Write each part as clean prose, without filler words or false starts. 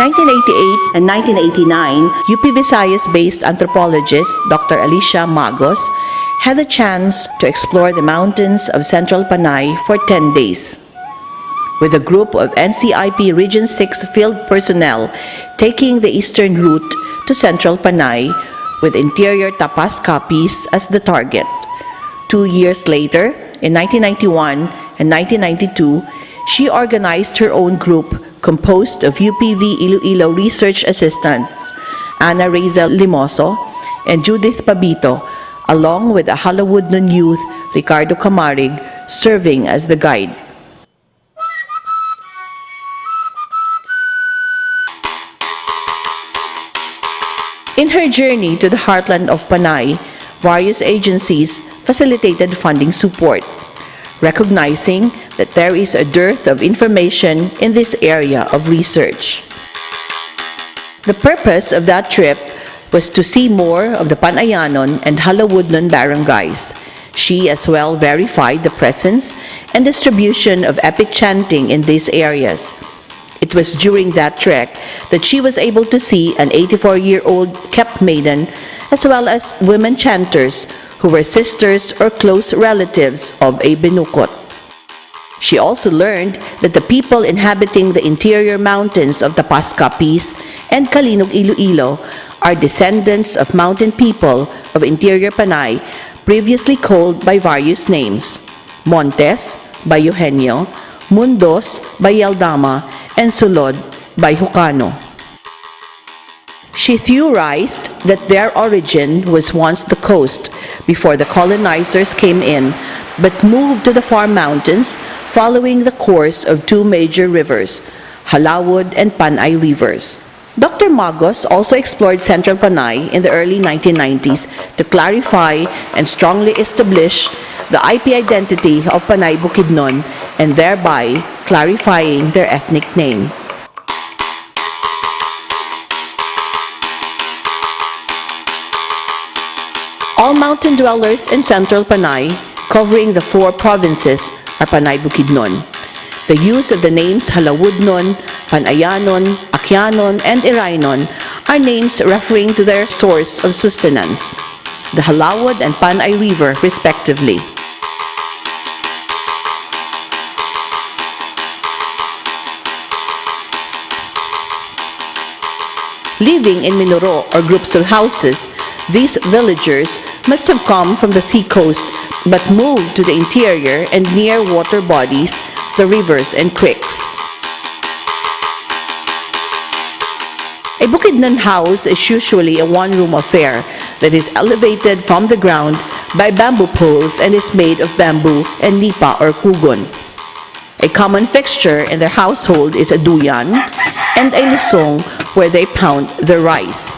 1988 and 1989, UP Visayas-based anthropologist Dr. Alicia Magos had the chance to explore the mountains of Central Panay for 10 days. With a group of NCIP Region 6 field personnel taking the eastern route to Central Panay with interior Tapas Capiz as the target. 2 years later, in 1991 and 1992, she organized her own group composed of UPV Iloilo research assistants Ana Reza Limoso and Judith Pabito, along with a Halawudnon youth Ricardo Camarig serving as the guide. In her journey to the heartland of Panay, various agencies facilitated funding support, recognizing that there is a dearth of information in this area of research. The purpose of that trip was to see more of the Panayanon and Halawudnon barangays. She as well verified the presence and distribution of epic-chanting in these areas. It was during that trek that she was able to see an 84-year-old kept maiden as well as women chanters who were sisters or close relatives of a binukot. She also learned that the people inhabiting the interior mountains of Tapas Capiz and Kalinog Iloilo are descendants of mountain people of interior Panay previously called by various names: Montes by Eugenio, Mundos by Yaldama, and Sulod by Hucano. She theorized that their origin was once the coast before the colonizers came in, but moved to the far mountains following the course of two major rivers, Halawud and Panay rivers. Dr. Magos also explored Central Panay in the early 1990s to clarify and strongly establish the IP identity of Panay Bukidnon and thereby clarifying their ethnic name. All mountain dwellers in Central Panay, covering the 4 provinces, are Panay Bukidnon. The use of the names Halawudnon, Panayanon, Akyanon, and Irainon are names referring to their source of sustenance, the Halawud and Panay River, respectively. Living in Minuro or groups of houses, these villagers must have come from the seacoast but moved to the interior and near water bodies, the rivers and creeks. A Bukidnon house is usually a one-room affair that is elevated from the ground by bamboo poles and is made of bamboo and nipa or kugon. A common fixture in their household is a duyan and a lusong where they pound the rice.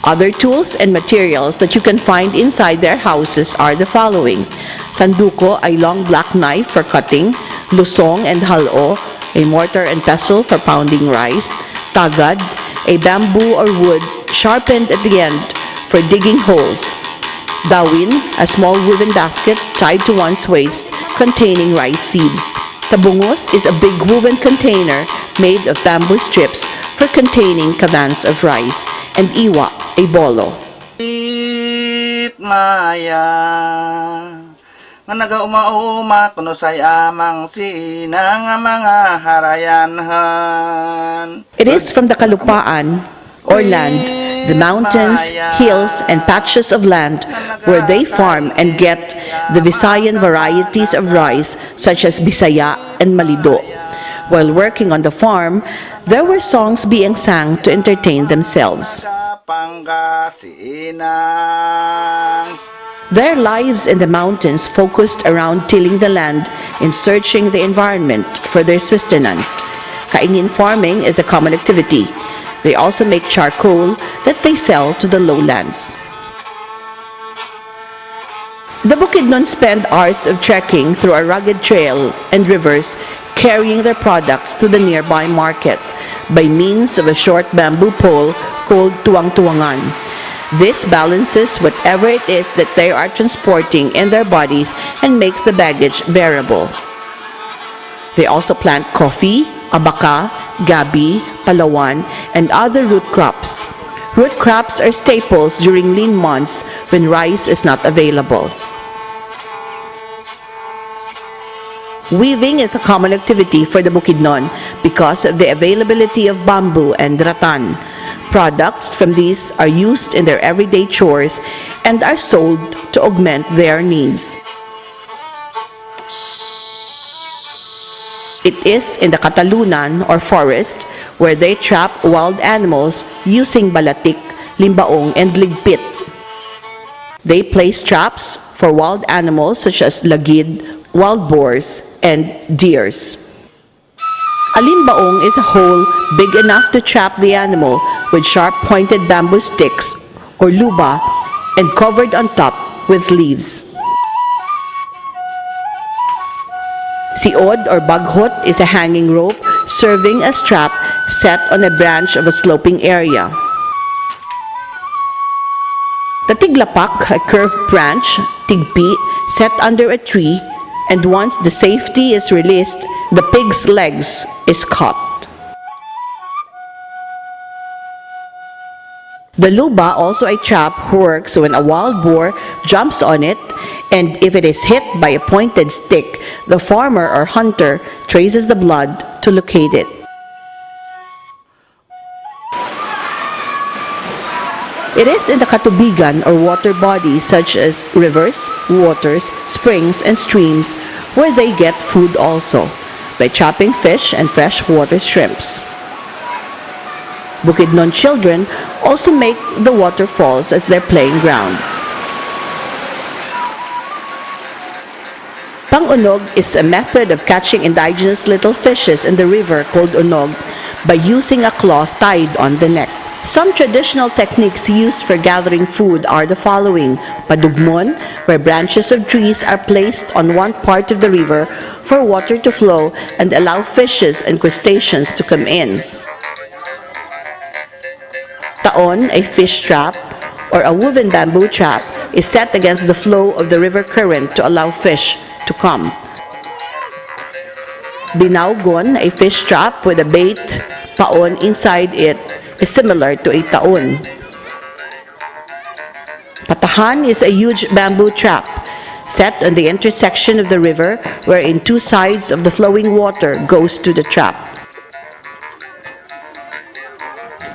Other tools and materials that you can find inside their houses are the following: sanduko, a long black knife for cutting; lusong and halo, a mortar and pestle for pounding rice; tagad, a bamboo or wood sharpened at the end for digging holes; dawin, a small wooden basket tied to one's waist containing rice seeds; tabungos is a big woven container made of bamboo strips for containing kavans of rice; and iwa, a bolo. Maya nga nagauma-uma kuno say amang sinang mga harayanhan. It is from the kalupaan or land, the mountains, hills, and patches of land where they farm and get the Visayan varieties of rice such as Bisaya and Malido. While working on the farm, there were songs being sung to entertain themselves. Their lives in the mountains focused around tilling the land and searching the environment for their sustenance. Kaingin farming is a common activity. They also make charcoal that they sell to the lowlands. The Bukidnon spend hours of trekking through a rugged trail and rivers, carrying their products to the nearby market by means of a short bamboo pole called tuwang-tuwangan. This balances whatever it is that they are transporting in their bodies and makes the baggage bearable. They also plant coffee, abaca, gabi, palawan, and other root crops. Root crops are staples during lean months when rice is not available. Weaving is a common activity for the Bukidnon because of the availability of bamboo and rattan. Products from these are used in their everyday chores and are sold to augment their needs. It is in the Katalunan or forest where they trap wild animals using balatik, limbaong, and ligpit. They place traps for wild animals such as lagid, wild boars, and deers. A limbaong is a hole big enough to trap the animal with sharp pointed bamboo sticks or luba and covered on top with leaves. Siod or baghot is a hanging rope serving as trap set on a branch of a sloping area. The tiglapak, a curved branch, tigpi, set under a tree, and once the safety is released, the pig's legs is caught. The luba, also a trap, works when a wild boar jumps on it, and if it is hit by a pointed stick, the farmer or hunter traces the blood to locate it. It is in the katubigan or water bodies such as rivers, waters, springs, and streams where they get food also, by trapping fish and freshwater shrimps. Bukidnon children also make the waterfalls as their playing ground. Pang-unog is a method of catching indigenous little fishes in the river called unog by using a cloth tied on the neck. Some traditional techniques used for gathering food are the following: padugmon, where branches of trees are placed on one part of the river for water to flow and allow fishes and crustaceans to come in. Taon, a fish trap, or a woven bamboo trap, is set against the flow of the river current to allow fish to come. Binaugon, a fish trap with a bait paon inside it, is similar to a taon. Patahan is a huge bamboo trap set on the intersection of the river wherein two sides of the flowing water goes to the trap.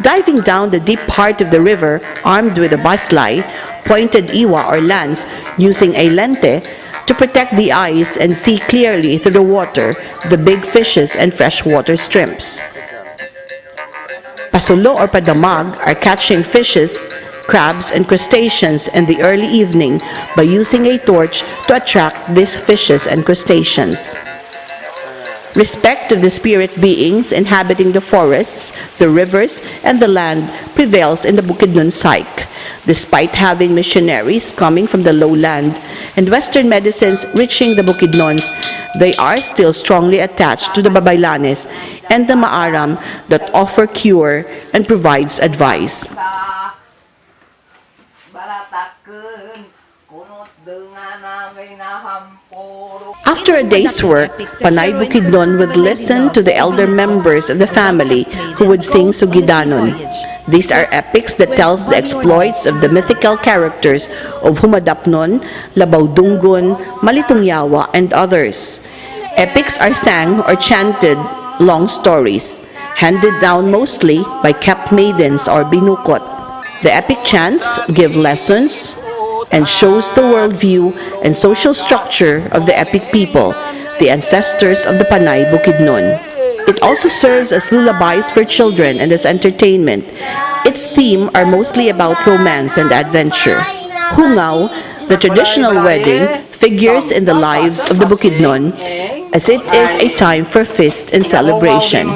Diving down the deep part of the river armed with a baslay, pointed iwa or lance using a lente to protect the eyes and see clearly through the water the big fishes and freshwater shrimps. Pasulo or padamag are catching fishes, crabs, and crustaceans in the early evening by using a torch to attract these fishes and crustaceans. Respect of the spirit beings inhabiting the forests, the rivers, and the land prevails in the Bukidnon psyche, despite having missionaries coming from the lowland and Western medicines reaching the Bukidnons. They are still strongly attached to the Babaylanes and the Maaram that offer cure and provides advice. After a day's work, Panay Bukidnon would listen to the elder members of the family who would sing Sugidanon. These are epics that tells the exploits of the mythical characters of Humadapnon, Labaudunggon, Malitungyawa, and others. Epics are sang or chanted long stories, handed down mostly by kept maidens or binukot. The epic chants give lessons and shows the worldview and social structure of the epic people, the ancestors of the Panay Bukidnon. It also serves as lullabies for children and as entertainment. Its theme are mostly about romance and adventure. Hungaw, the traditional wedding, figures in the lives of the Bukidnon as it is a time for feast and celebration.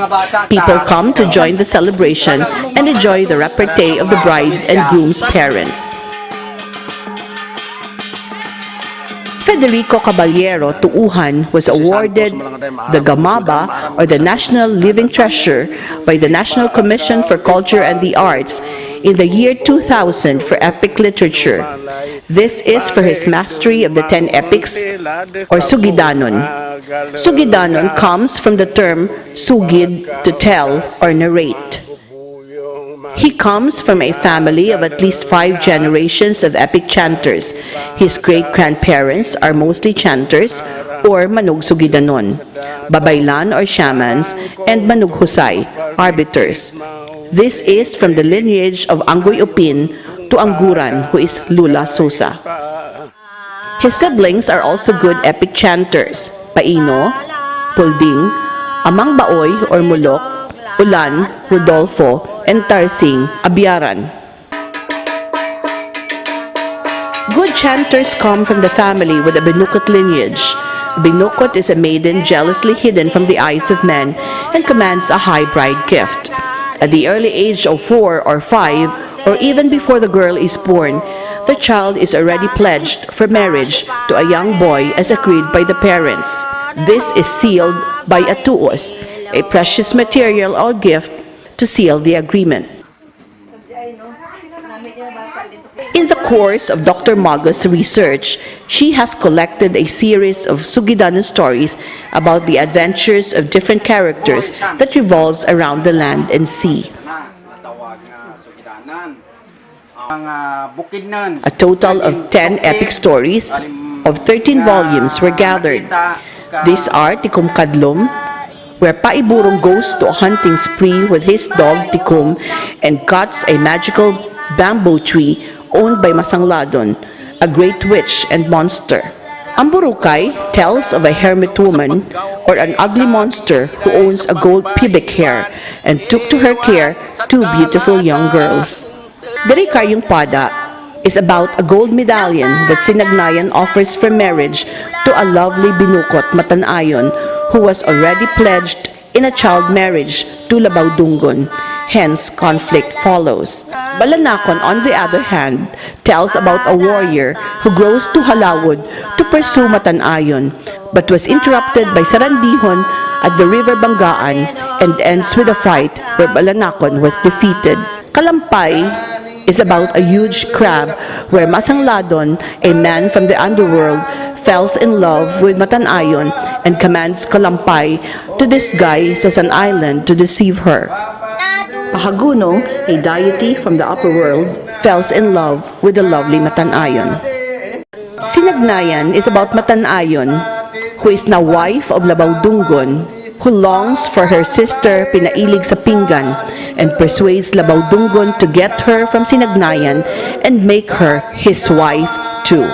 People come to join the celebration and enjoy the repartee of the bride and groom's parents. Federico Caballero Tuuhan was awarded the Gamaba, or the National Living Treasure, by the National Commission for Culture and the Arts in the year 2000 for epic literature. This is for his mastery of the 10 epics, or Sugidanon. Sugidanon comes from the term sugid, to tell or narrate. He comes from a family of at least 5 generations of epic chanters. His great-grandparents are mostly chanters or Manog Sugidanon, Babaylan or shamans, and Manog Husay, arbiters. This is from the lineage of Anggoy Upin to Angguran, who is Lula Sosa. His siblings are also good epic chanters: Paino, Pulding, Amang Baoy or Mulok, Ulan, Rodolfo, and Tarsing, Abiaran. Good chanters come from the family with a Binukot lineage. Binukot is a maiden jealously hidden from the eyes of men and commands a high bride gift. At the early age of 4 or 5, or even before the girl is born, the child is already pledged for marriage to a young boy as agreed by the parents. This is sealed by a tuos, a precious material or gift to seal the agreement. In the course of Dr. Maga's research, she has collected a series of Sugidanon stories about the adventures of different characters that revolves around the land and sea. A total of 10 epic stories of 13 volumes were gathered. These are Tikum Kadlum, where Paiburong goes to a hunting spree with his dog Tikum and cuts a magical bamboo tree owned by Masangladon, a great witch and monster. Amburukay tells of a hermit woman, or an ugly monster who owns a gold pubic hair and took to her care 2 beautiful young girls. Derikayong Pada is about a gold medallion that Sinagnayan offers for marriage to a lovely Binukot Matanayon who was already pledged in a child marriage to Labaw Dungon. Hence, conflict follows. Balanakon, on the other hand, tells about a warrior who grows to Halawod to pursue Matanayon, but was interrupted by Sarandihon at the river Banggaan and ends with a fight where Balanakon was defeated. Kalampay is about a huge crab where Masangladon, a man from the underworld, falls in love with Matanayon and commands Kalampay to disguise as an island to deceive her. Pahagunong, a deity from the upper world, falls in love with the lovely Matanayon. Sinagnayan is about Matanayon, who is now wife of Labaw Dungon, who longs for her sister Pinailig sa Pinggan and persuades Labaw Dungon to get her from Sinagnayan and make her his wife too.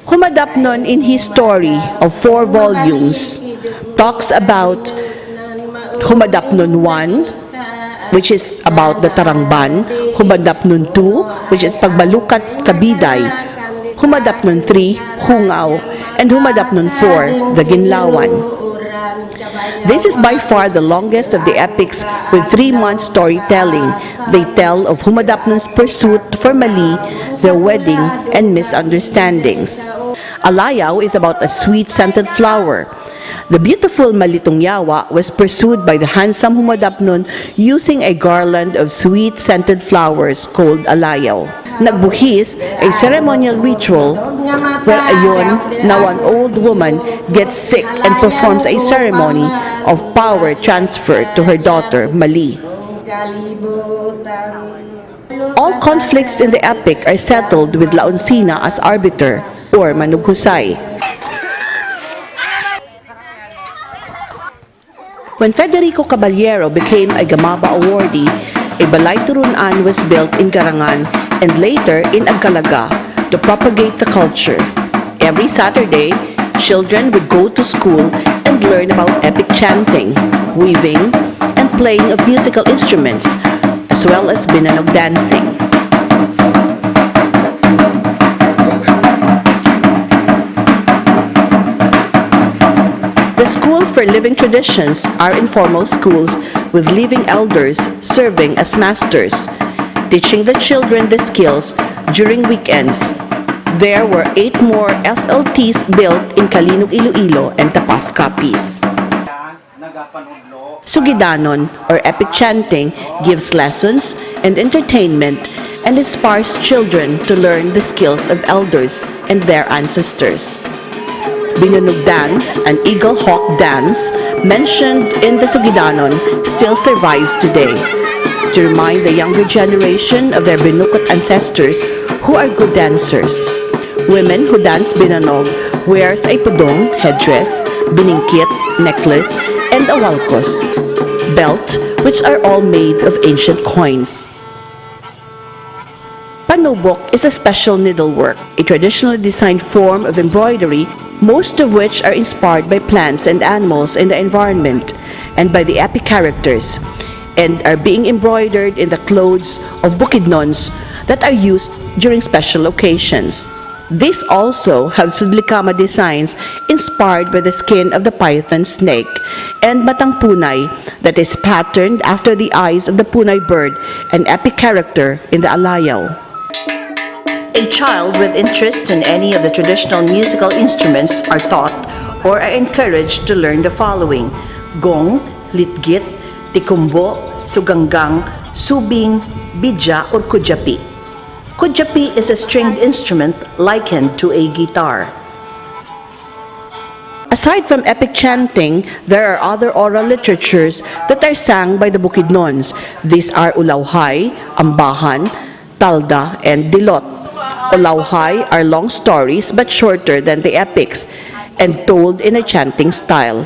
Humadapnon, in his story of 4 volumes, talks about Humadapnon 1, which is about the Tarangban, Humadapnon 2, which is Pagbalukat Kabiday, Humadapnon 3, Hungaw, and Humadapnon 4, the Ginlawan. This is by far the longest of the epics with 3-month storytelling. They tell of Humadapnon's pursuit for Mali, their wedding, and misunderstandings. Alayaw is about a sweet-scented flower. The beautiful Malitong Yawa was pursued by the handsome Humadapnon using a garland of sweet-scented flowers called alayaw. Nagbuhis, a ceremonial ritual where ayon, now an old woman gets sick and performs a ceremony of power transfer to her daughter, Mali. All conflicts in the epic are settled with Laoncina as arbiter, or Manughusay. When Federico Caballero became a Gamaba awardee, a balay turunan was built in Garangan and later in Agkalaga to propagate the culture. Every Saturday, children would go to school and learn about epic chanting, weaving, and playing of musical instruments, as well as binanog dancing. The School for Living Traditions are informal schools with living elders serving as masters, teaching the children the skills during weekends. There were 8 more SLTs built in Calinog, Iloilo and Tapas Capiz. Sugidanon, or epic-chanting, gives lessons and entertainment and inspires children to learn the skills of elders and their ancestors. Binunog dance, an eagle hawk dance mentioned in the Sugidanon, still survives today to remind the younger generation of their binukot ancestors who are good dancers. Women who dance binunog wears a pudong, headdress, biningkit, necklace, and a walkos, belt, which are all made of ancient coins. Panubok is a special needlework, a traditionally designed form of embroidery, most of which are inspired by plants and animals in the environment and by the epic characters, and are being embroidered in the clothes of Bukidnons that are used during special occasions. These also have sudlikama designs inspired by the skin of the python snake and matang punay that is patterned after the eyes of the punay bird, an epic character in the Alayaw. A child with interest in any of the traditional musical instruments are taught or are encouraged to learn the following: gong, litgit, tikumbo, suganggang, subing, bidya, or kudyapi. Kudyapi is a stringed instrument likened to a guitar. Aside from epic chanting, there are other oral literatures that are sang by the Bukidnons. These are ulawhay, ambahan, talda, and dilot. Ulawhay are long stories but shorter than the epics and told in a chanting style.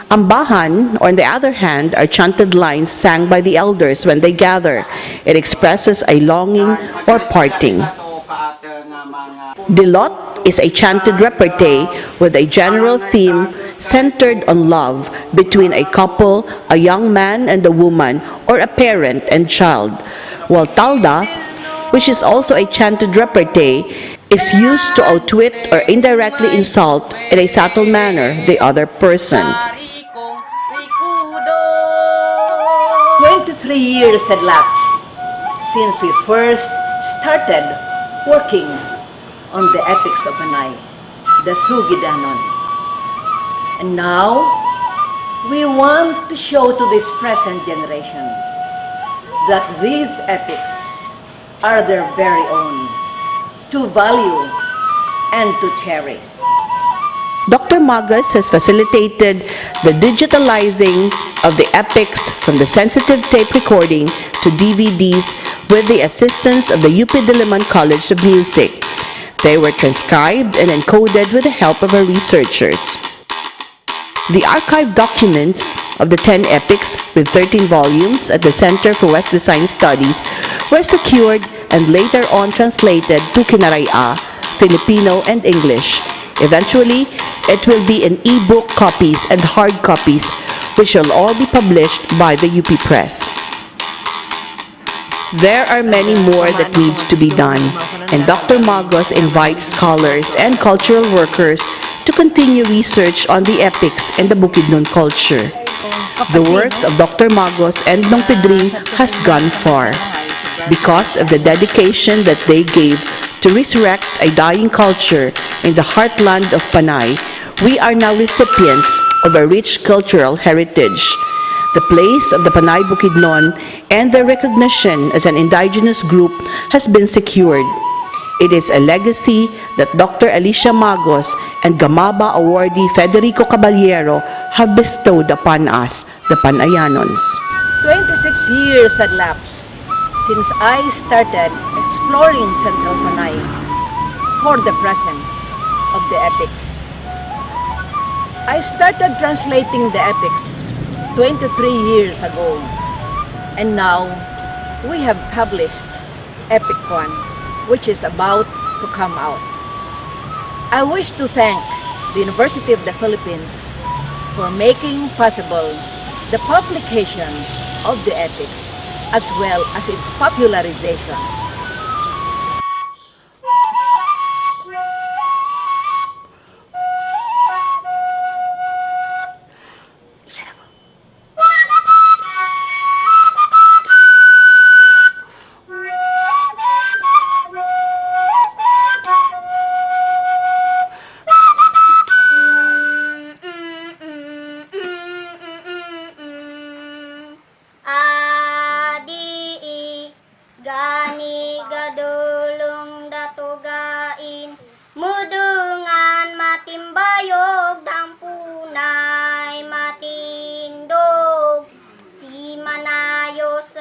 Ambahan, on the other hand, are chanted lines sang by the elders when they gather. It expresses a longing or parting. Dilot is a chanted repartee with a general theme centered on love between a couple, a young man and a woman, or a parent and child, while talda, which is also a chanted repartee, is used to outwit or indirectly insult in a subtle manner the other person. 23 years had lapsed since we first started working on the epics of Panay, the Sugidanon. And now, we want to show to this present generation that these epics are their very own, to value and to cherish. Dr. Magas has facilitated the digitalizing of the epics from the sensitive tape recording to DVDs with the assistance of the UP Diliman College of Music. They were transcribed and encoded with the help of our researchers. The archived documents of the 10 epics with 13 volumes at the Center for West Design Studies were secured and later on translated to Kinaraya, Filipino, and English. Eventually, it will be in e-book copies and hard copies, which will all be published by the UP Press. There are many more that needs to be done, and Dr. Magos invites scholars and cultural workers to continue research on the epics and the Bukidnon culture. The works of Dr. Magos and Nong Pedring has gone far because of the dedication that they gave to resurrect a dying culture in the heartland of Panay. We are now recipients of a rich cultural heritage. The place of the Panay Bukidnon and their recognition as an indigenous group has been secured. It is a legacy that Dr. Alicia Magos and Gamaba awardee Federico Caballero have bestowed upon us, the Panayanons. 26 years had lapsed since I started exploring Central Panay for the presence of the epics. I started translating the epics 23 years ago, and now we have published Epic 1, which is about to come out. I wish to thank the University of the Philippines for making possible the publication of the epics as well as its popularization.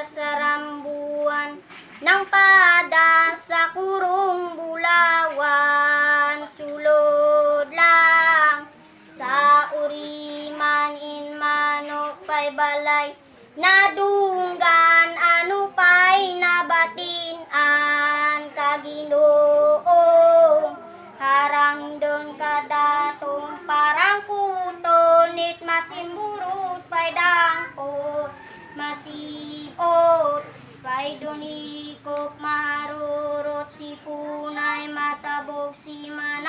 sa rambuan ng pada sa kurong bulawan. Sulod lang sa uriman in manok pa'y balay nadunggan ano pa'y nabatinan kaginoong harang doon kadatong parang kutonit masimburot pa'y dangkot masibot pa'y dunikop marurot si punay matabog si man